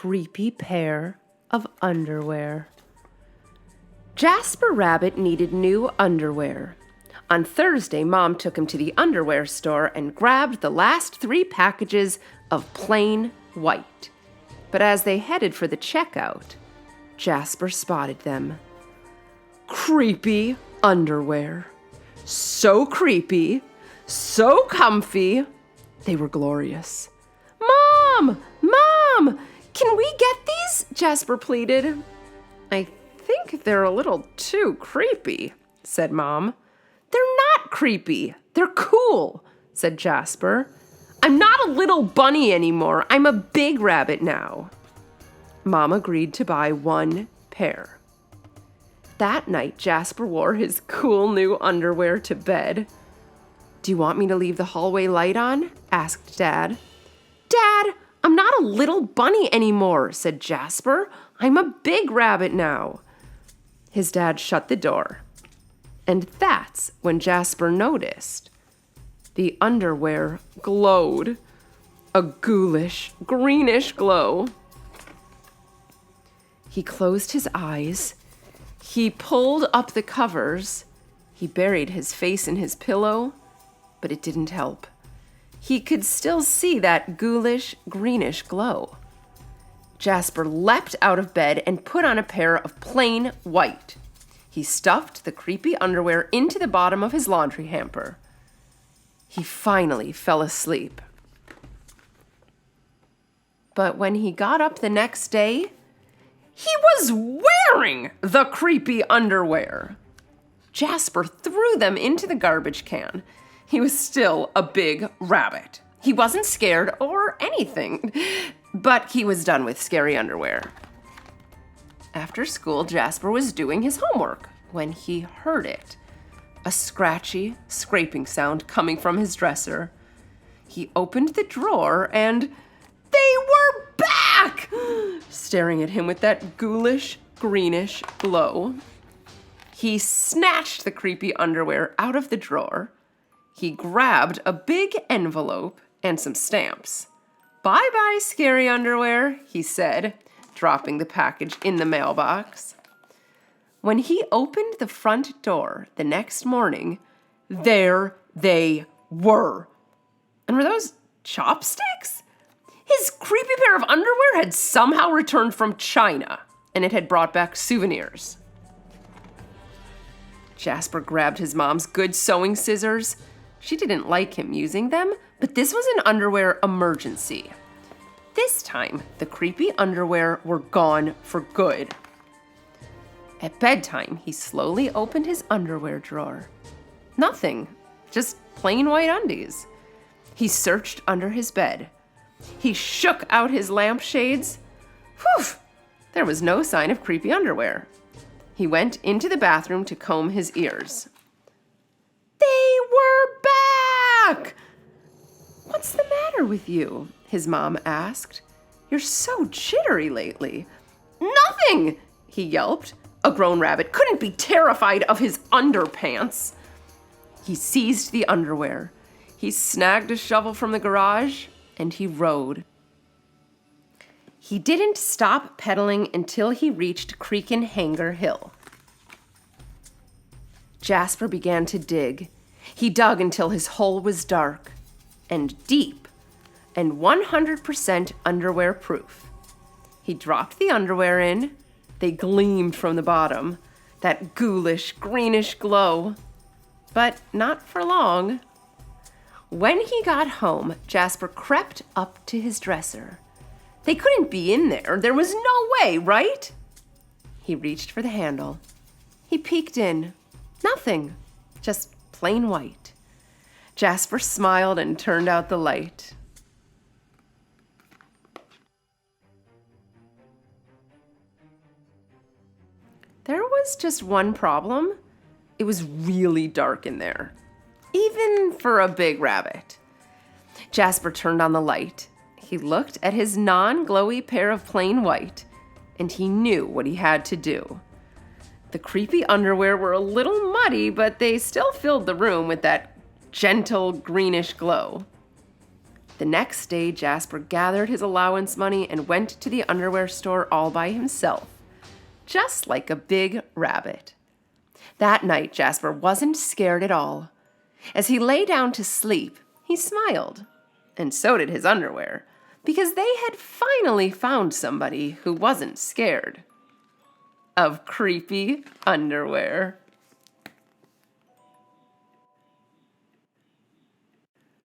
creepy pair of underwear. Jasper Rabbit needed new underwear. On Thursday, Mom took him to the underwear store and grabbed the last 3 packages of plain white. But as they headed for the checkout, Jasper spotted them. Creepy underwear. So creepy, so comfy. They were glorious. Mom! Mom! Can we get these? Jasper pleaded. I think they're a little too creepy, said Mom. They're not creepy. They're cool, said Jasper. I'm not a little bunny anymore. I'm a big rabbit now. Mom agreed to buy 1 pair. That night, Jasper wore his cool new underwear to bed. Do you want me to leave the hallway light on? Asked Dad. Dad, I'm not a little bunny anymore, said Jasper. I'm a big rabbit now. His dad shut the door. And that's when Jasper noticed the underwear glowed. A ghoulish, greenish glow. He closed his eyes. He pulled up the covers. He buried his face in his pillow, but it didn't help. He could still see that ghoulish, greenish glow. Jasper leapt out of bed and put on a pair of plain white. He stuffed the creepy underwear into the bottom of his laundry hamper. He finally fell asleep. But when he got up the next day, he was wearing the creepy underwear. Jasper threw them into the garbage can. He was still a big rabbit. He wasn't scared or anything, but he was done with scary underwear. After school, Jasper was doing his homework when he heard it. A scratchy, scraping sound coming from his dresser. He opened the drawer and they were back! Staring at him with that ghoulish, greenish glow. He snatched the creepy underwear out of the drawer. He grabbed a big envelope and some stamps. Bye-bye, scary underwear, he said, dropping the package in the mailbox. When he opened the front door the next morning, there they were. And were those chopsticks? His creepy pair of underwear had somehow returned from China, and it had brought back souvenirs. Jasper grabbed his mom's good sewing scissors. She didn't like him using them, but this was an underwear emergency. This time, the creepy underwear were gone for good. At bedtime, he slowly opened his underwear drawer. Nothing, just plain white undies. He searched under his bed. He shook out his lampshades. Whew! There was no sign of creepy underwear. He went into the bathroom to comb his ears. They were back! What's the matter with you? His mom asked. You're so jittery lately. Nothing, he yelped. A grown rabbit couldn't be terrified of his underpants. He seized the underwear. He snagged a shovel from the garage, and he rode. He didn't stop pedaling until he reached Creek and Hanger Hill. Jasper began to dig. He dug until his hole was dark and deep and 100% underwear proof. He dropped the underwear in. They gleamed from the bottom, that ghoulish, greenish glow. But not for long. When he got home, Jasper crept up to his dresser. They couldn't be in there. There was no way, right? He reached for the handle. He peeked in. Nothing. Just plain white. Jasper smiled and turned out the light. There was just one problem. It was really dark in there, even for a big rabbit. Jasper turned on the light. He looked at his non-glowy pair of plain white, and he knew what he had to do. The creepy underwear were a little muddy, but they still filled the room with that gentle greenish glow. The next day, Jasper gathered his allowance money and went to the underwear store all by himself, just like a big rabbit. That night, Jasper wasn't scared at all. As he lay down to sleep, he smiled, and so did his underwear, because they had finally found somebody who wasn't scared of creepy underwear.